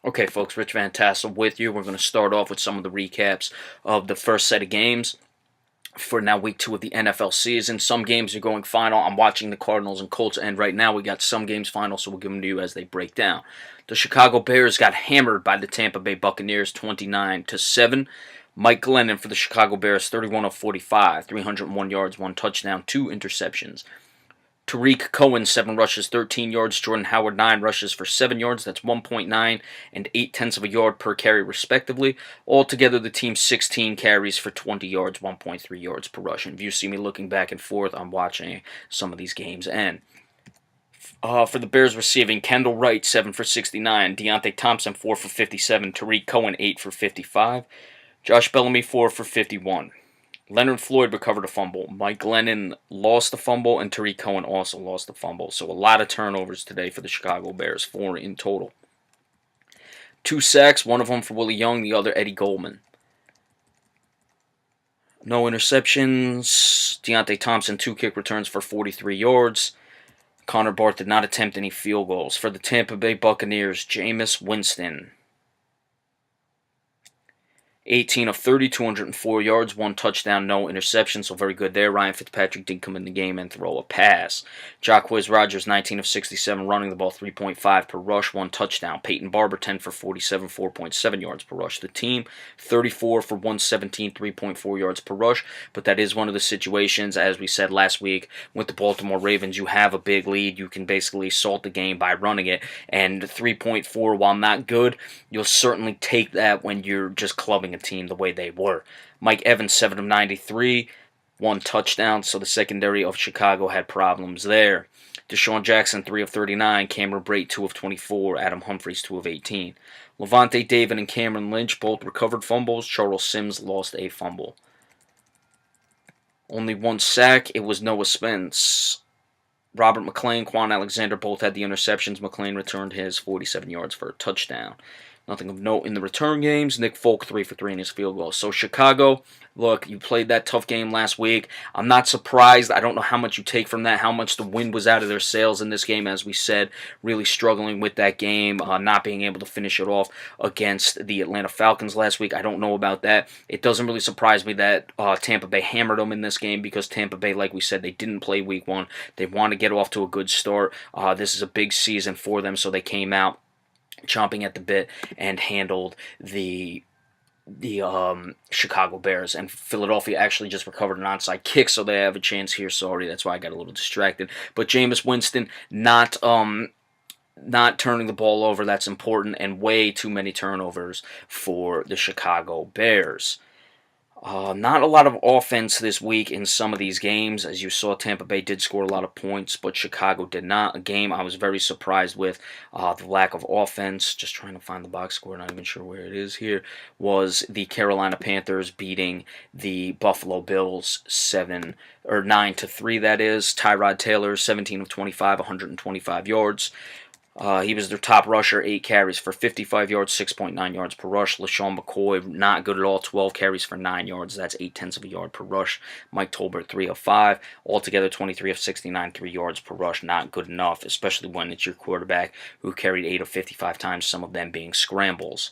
Okay, folks, Rich Van Tassel with you. We're going to start off with some of the recaps of the first set of games for now week 2 of the NFL season. Some games are going final. I'm watching the Cardinals and Colts end right now. We got some games final, so we'll give them to you as they break down. The Chicago Bears got hammered by the Tampa Bay Buccaneers 29-7. Mike Glennon for the Chicago Bears, 31 of 45, 301 yards, 1 touchdown, 2 interceptions. Tariq Cohen, 7 rushes, 13 yards. Jordan Howard, 9 rushes for 7 yards. That's 1.9 and 0.8 of a yard per carry, respectively. Altogether, the team 16 carries for 20 yards, 1.3 yards per rush. And if you see me looking back and forth, I'm watching some of these games end. For the Bears receiving, Kendall Wright, 7 for 69. Deontay Thompson, 4 for 57. Tariq Cohen, 8 for 55. Josh Bellamy, 4 for 51. Leonard Floyd recovered a fumble. Mike Glennon lost the fumble, and Tariq Cohen also lost the fumble. So a lot of turnovers today for the Chicago Bears, 4 in total. 2 sacks, one of them for Willie Young, the other Eddie Goldman. No interceptions. Deontay Thompson, 2 kick returns for 43 yards. Connor Barth did not attempt any field goals. For the Tampa Bay Buccaneers, Jameis Winston, 18 of 30, 204 yards, 1 touchdown, no interception, so very good there. Ryan Fitzpatrick did come in the game and throw a pass. Jacquizz Rodgers, 19 of 67, running the ball, 3.5 per rush, 1 touchdown. Peyton Barber, 10 for 47, 4.7 yards per rush. The team, 34 for 117, 3.4 yards per rush, but that is one of the situations, as we said last week, with the Baltimore Ravens, you have a big lead, you can basically salt the game by running it, and 3.4, while not good, you'll certainly take that when you're just clubbing a team the way they were. Mike Evans, 7 of 93, 1 touchdown, so the secondary of Chicago had problems there. Deshaun Jackson, 3 of 39, Cameron Brate, 2 of 24, Adam Humphries, 2 of 18. Levante David and Cameron Lynch both recovered fumbles. Charles Sims lost a fumble. Only 1 sack, it was Noah Spence. Robert McClain, Quan Alexander both had the interceptions. McClain returned his 47 yards for a touchdown. Nothing of note in the return games. Nick Folk, 3 for 3 in his field goal. So Chicago, look, you played that tough game last week. I'm not surprised. I don't know how much you take from that, how much the wind was out of their sails in this game, as we said, really struggling with that game, not being able to finish it off against the Atlanta Falcons last week. I don't know about that. It doesn't really surprise me that Tampa Bay hammered them in this game, because Tampa Bay, like we said, they didn't play week 1. They want to get off to a good start. This is a big season for them, so they came out chomping at the bit and handled the Chicago Bears. And Philadelphia actually just recovered an onside kick, so they have a chance here. Sorry, that's why I got a little distracted. But Jameis Winston not turning the ball over, that's important, and way too many turnovers for the Chicago Bears. Not a lot of offense this week in some of these games. As you saw, Tampa Bay did score a lot of points, but Chicago did not. A game I was very surprised with, the lack of offense. Just trying to find the box score, not even sure where it is here. Was the Carolina Panthers beating the Buffalo Bills 9-3, that is. Tyrod Taylor, 17 of 25, 125 yards. He was their top rusher, 8 carries for 55 yards, 6.9 yards per rush. LaShawn McCoy, not good at all, 12 carries for 9 yards. That's 0.8 of a yard per rush. Mike Tolbert, 3 of 5. Altogether, 23 of 69, 3 yards per rush. Not good enough, especially when it's your quarterback who carried 8 of 55 times, some of them being scrambles.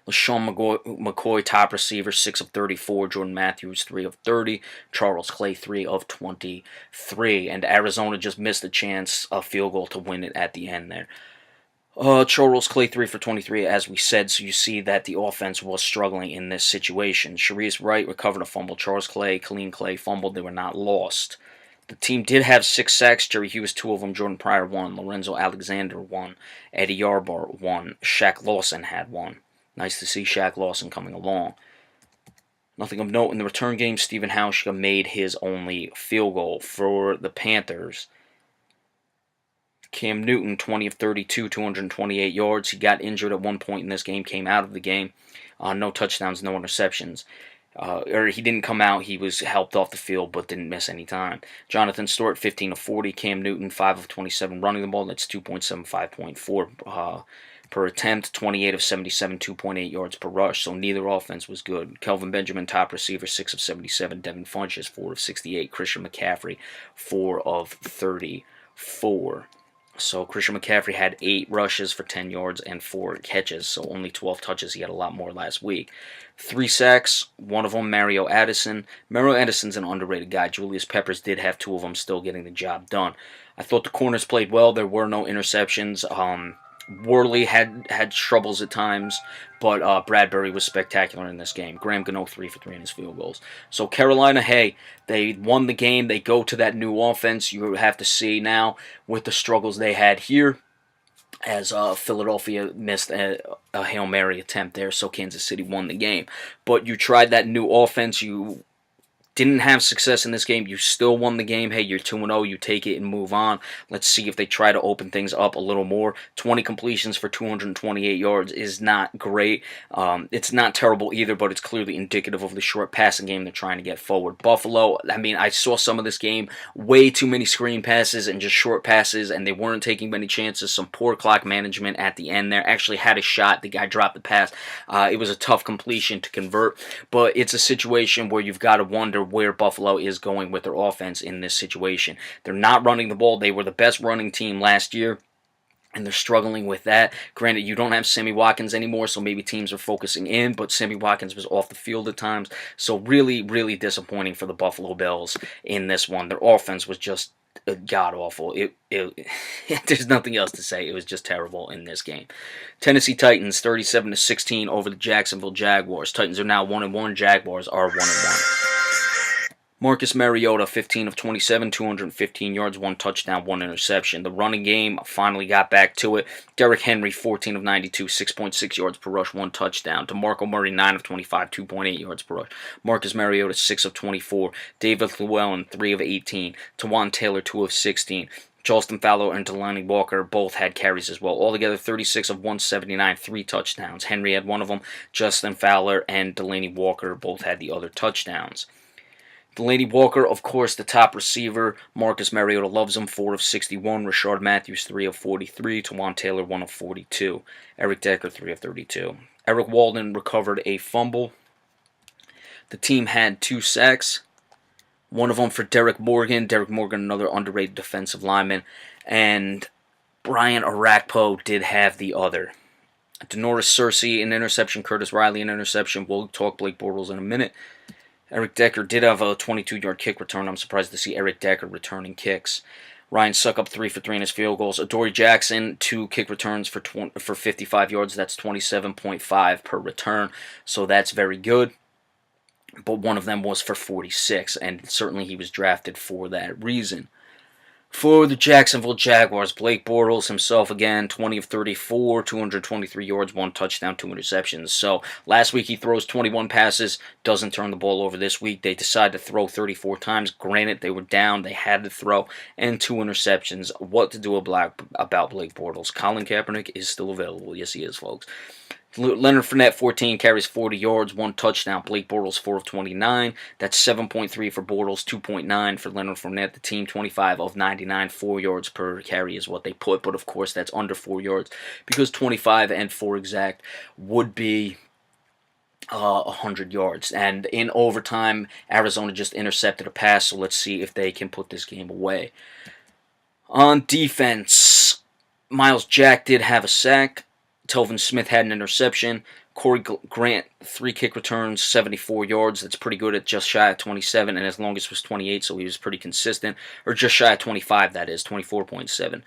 LaShawn McCoy, top receiver, 6 of 34. Jordan Matthews, 3 of 30. Charles Clay, 3 of 23. And Arizona just missed a chance, a field goal to win it at the end there. Charles Clay, 3 for 23, as we said, so you see that the offense was struggling in this situation. Sharice Wright recovered a fumble. Charles Clay, Khalil Clay fumbled. They were not lost. The team did have 6 sacks. Jerry Hughes, 2 of them. Jordan Pryor, 1. Lorenzo Alexander, 1. Eddie Yarbar, 1. Shaq Lawson had 1. Nice to see Shaq Lawson coming along. Nothing of note in the return game. Stephen Hauschka made his only field goal for the Panthers. Cam Newton, 20 of 32, 228 yards. He got injured at one point in this game, came out of the game. No touchdowns, no interceptions. Or he didn't come out, he was helped off the field, but didn't miss any time. Jonathan Stewart, 15 of 40. Cam Newton, 5 of 27 running the ball. That's 2.75.4 per attempt, 28 of 77, 2.8 yards per rush, so neither offense was good. Kelvin Benjamin, top receiver, 6 of 77. Devin Funchess, 4 of 68. Christian McCaffrey, 4 of 34. So Christian McCaffrey had 8 rushes for 10 yards and 4 catches, so only 12 touches. He had a lot more last week. 3 sacks, one of them Mario Addison. Mario Addison's an underrated guy. Julius Peppers did have 2 of them, still getting the job done. I thought the corners played well. There were no interceptions. Worley had troubles at times, but Bradbury was spectacular in this game. Graham Gano 3 for 3 in his field goals. So Carolina, hey, they won the game. They go to that new offense. You have to see now with the struggles they had here, as Philadelphia missed a Hail Mary attempt there, so Kansas City won the game. But you tried that new offense. You didn't have success in this game. You still won the game. Hey, you're 2-0. You take it and move on. Let's see if they try to open things up a little more. 20 completions for 228 yards is not great. It's not terrible either, but it's clearly indicative of the short passing game they're trying to get forward. Buffalo, I mean, I saw some of this game. Way too many screen passes and just short passes, and they weren't taking many chances. Some poor clock management at the end there. Actually had a shot. The guy dropped the pass. It was a tough completion to convert, but it's a situation where you've got to wonder where Buffalo is going with their offense in this situation. They're not running the ball. They were the best running team last year, and they're struggling with that. Granted, you don't have Sammy Watkins anymore, so maybe teams are focusing in, but Sammy Watkins was off the field at times. So really, really disappointing for the Buffalo Bills in this one. Their offense was just god-awful. There's nothing else to say. It was just terrible in this game. Tennessee Titans 37-16 over the Jacksonville Jaguars. Titans are now 1-1. Jaguars are 1-1. Marcus Mariota, 15 of 27, 215 yards, 1 touchdown, 1 interception. The running game finally got back to it. Derrick Henry, 14 of 92, 6.6 yards per rush, 1 touchdown. DeMarco Murray, 9 of 25, 2.8 yards per rush. Marcus Mariota, 6 of 24. David Llewellyn, 3 of 18. Tawan Taylor, 2 of 16. Charleston Fowler and Delanie Walker both had carries as well. Altogether, 36 of 179, 3 touchdowns. Henry had one of them. Justin Fowler and Delanie Walker both had the other touchdowns. Delanie Walker, of course, the top receiver. Marcus Mariota loves him, 4 of 61. Rashard Matthews, 3 of 43. Tawan Taylor, 1 of 42. Eric Decker, 3 of 32. Eric Walden recovered a fumble. The team had 2 sacks. One of them for Derek Morgan. Derek Morgan, another underrated defensive lineman. And Brian Arakpo did have the other. Denoris Searcy, an interception. Curtis Riley, an interception. We'll talk Blake Bortles in a minute. Eric Decker did have a 22-yard kick return. I'm surprised to see Eric Decker returning kicks. Ryan Suckup 3 for 3 in his field goals. Adoree Jackson, 2 kick returns for 55 yards. That's 27.5 per return, so that's very good. But one of them was for 46, and certainly he was drafted for that reason. For the Jacksonville Jaguars, Blake Bortles himself again, 20 of 34, 223 yards, 1 touchdown, 2 interceptions. So last week he throws 21 passes, doesn't turn the ball over this week. They decide to throw 34 times. Granted, they were down, they had to throw, and 2 interceptions. What to do about Blake Bortles? Colin Kaepernick is still available. Yes, he is, folks. Leonard Fournette, 14 carries, 40 yards, 1 touchdown. Blake Bortles, 4 of 29. That's 7.3 for Bortles, 2.9 for Leonard Fournette. The team, 25 of 99, 4 yards per carry is what they put. But, of course, that's under 4 yards because 25 and 4 exact would be 100 yards. And in overtime, Arizona just intercepted a pass, so let's see if they can put this game away. On defense, Myles Jack did have a sack. Telvin Smith had an interception. Corey Grant, 3 kick returns, 74 yards. That's pretty good at just shy of 27, and his longest was 28, so he was pretty consistent. Or just shy of 25, that is, 24.7.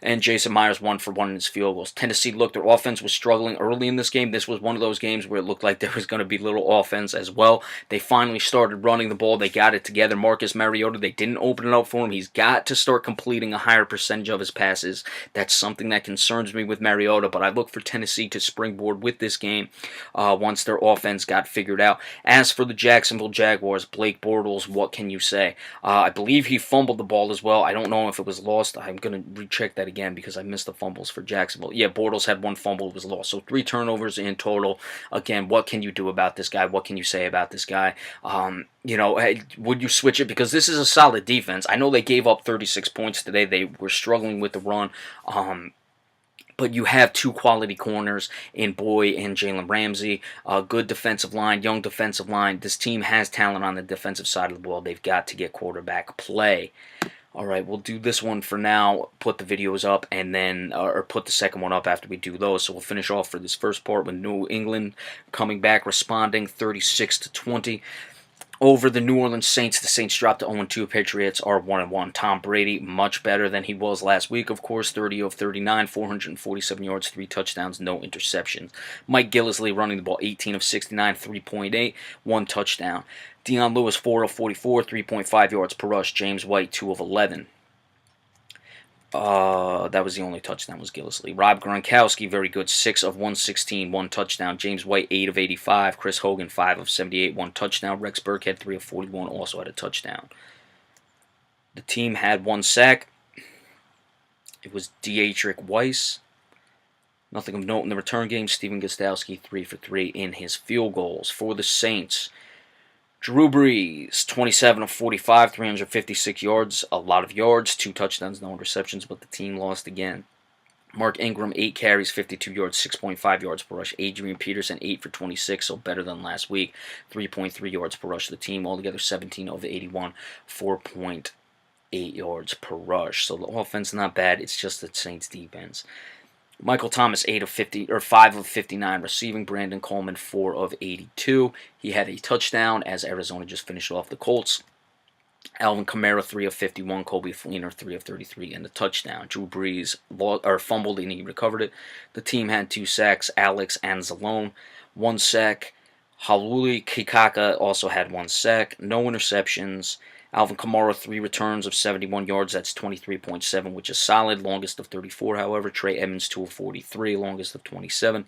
And Jason Myers 1 for 1 in his field goals. Tennessee looked, their offense was struggling early in this game. This was one of those games where it looked like there was going to be little offense as well. They finally started running the ball. They got it together. Marcus Mariota, they didn't open it up for him. He's got to start completing a higher percentage of his passes. That's something that concerns me with Mariota, but I look for Tennessee to springboard with this game once their offense got figured out. As for the Jacksonville Jaguars, Blake Bortles, what can you say? I believe he fumbled the ball as well. I don't know if it was lost. I'm going to recheck that again because I missed the fumbles for Jacksonville. Yeah, Bortles had 1 fumble, it was lost. So 3 turnovers in total. Again, what can you do about this guy? What can you say about this guy? Would you switch it? Because this is a solid defense. I know they gave up 36 points today. They were struggling with the run. But you have 2 quality corners in Boyd and Jalen Ramsey. A good defensive line, young defensive line. This team has talent on the defensive side of the ball. They've got to get quarterback play. All right, we'll do this one for now, put the videos up, and then, or put the second one up after we do those. So we'll finish off for this first part with New England coming back, responding 36-20. Over the New Orleans Saints, the Saints dropped to 0-2. Patriots are 1-1. Tom Brady, much better than he was last week, of course. 30 of 39, 447 yards, 3 touchdowns, no interceptions. Mike Gillislee running the ball, 18 of 69, 3.8, 1 touchdown. Dion Lewis, 4 of 44, 3.5 yards per rush. James White, 2 of 11. That was the only touchdown, was Gillislee. Rob Gronkowski, very good, 6 of 116, 1 touchdown. James White, 8 of 85. Chris Hogan, 5 of 78, 1 touchdown. Rex Burkhead, 3 of 41, also had a touchdown. The team had 1 sack. It was Dietrich Weiss. Nothing of note in the return game. Steven Gostkowski, 3 for 3 in his field goals. For the Saints, Drew Brees, 27 of 45, 356 yards, a lot of yards, 2 touchdowns, no interceptions, but the team lost again. Mark Ingram, 8 carries, 52 yards, 6.5 yards per rush. Adrian Peterson, 8 for 26, so better than last week, 3.3 yards per rush. The team altogether 17 of 81, 4.8 yards per rush. So the offense not bad, it's just the Saints defense. Michael Thomas, 5 of 59 receiving. Brandon Coleman, 4 of 82. He had a touchdown as Arizona just finished off the Colts. Alvin Kamara, 3 of 51. Colby Fleener, 3 of 33, and a touchdown. Drew Brees fumbled and he recovered it. The team had 2 sacks. Alex Anzalone, 1 sack. Haluli Kikaka also had 1 sack. No interceptions. Alvin Kamara, 3 returns of 71 yards. That's 23.7, which is solid. Longest of 34, however. Trey Edmonds, 2 of 43. Longest of 27.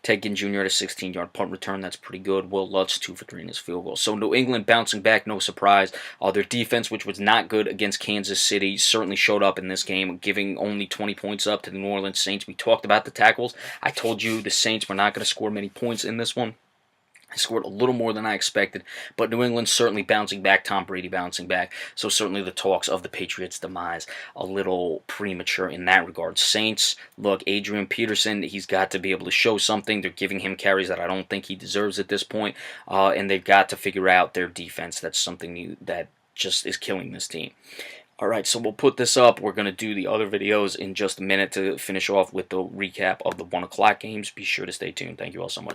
Ted Ginn Jr. had a 16-yard punt return. That's pretty good. Will Lutz, 2 for 3 in his field goal. So New England bouncing back, no surprise. Their defense, which was not good against Kansas City, certainly showed up in this game, giving only 20 points up to the New Orleans Saints. We talked about the tackles. I told you the Saints were not going to score many points in this one. I scored a little more than I expected, but New England certainly bouncing back, Tom Brady bouncing back, so certainly the talks of the Patriots' demise a little premature in that regard. Saints, look, Adrian Peterson, he's got to be able to show something. They're giving him carries that I don't think he deserves at this point, and they've got to figure out their defense. That's something new that just is killing this team. Alright, so we'll put this up. We're going to do the other videos in just a minute to finish off with the recap of the 1 o'clock games. Be sure to stay tuned. Thank you all so much.